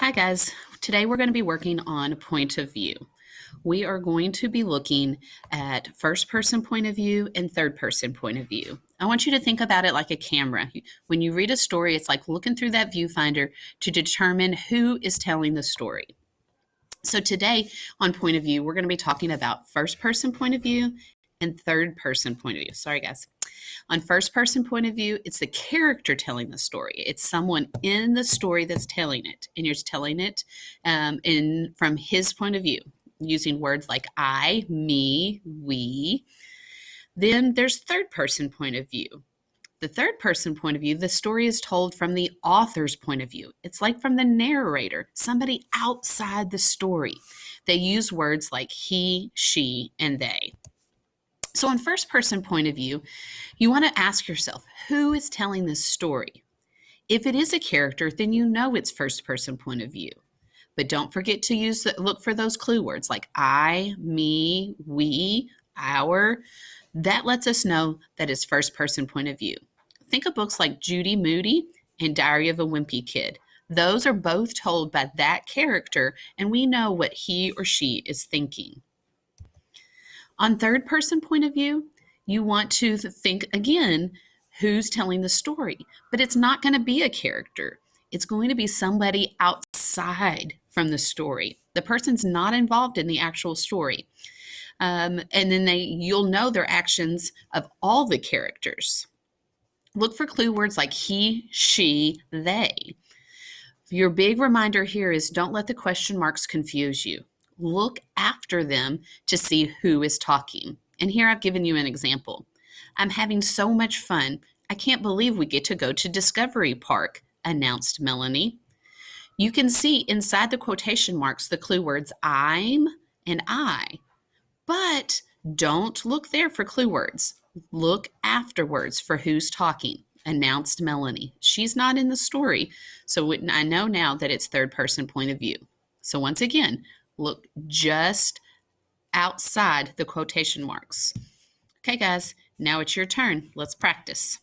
Hi guys, today we're going to be working on point of view. We are going to be looking at first person point of view and third person point of view. I want you to think about it like a camera. When you read a story, it's like looking through that viewfinder to determine who is telling the story. So today on point of view, we're going to be talking about first person point of view and third person point of view. Sorry guys. On first person point of view, it's the character telling the story. It's someone in the story that's telling it, and you're telling it from his point of view, using words like I, me, we. Then there's third person point of view. The third person point of view, the story is told from the author's point of view. It's like from the narrator, somebody outside the story. They use words like he, she, and they. So in first person point of view, you want to ask yourself, who is telling this story? If it is a character, then you know it's first person point of view. But don't forget to look for those clue words like I, me, we, our. That lets us know that it's first person point of view. Think of books like Judy Moody and Diary of a Wimpy Kid. Those are both told by that character, and we know what he or she is thinking. On third person point of view, you want to think again, who's telling the story, but it's not going to be a character. It's going to be somebody outside from the story. The person's not involved in the actual story. And then you'll know their actions of all the characters. Look for clue words like he, she, they. Your big reminder here is don't let the question marks confuse you. Look after them to see who is talking. And here I've given you an example. I'm having so much fun. I can't believe we get to go to Discovery Park, announced Melanie. You can see inside the quotation marks the clue words I'm and I. But don't look there for clue words. Look afterwards for who's talking, announced Melanie. She's not in the story, so I know now that it's third person point of view. So once again, look just outside the quotation marks. Okay, guys, now it's your turn. Let's practice.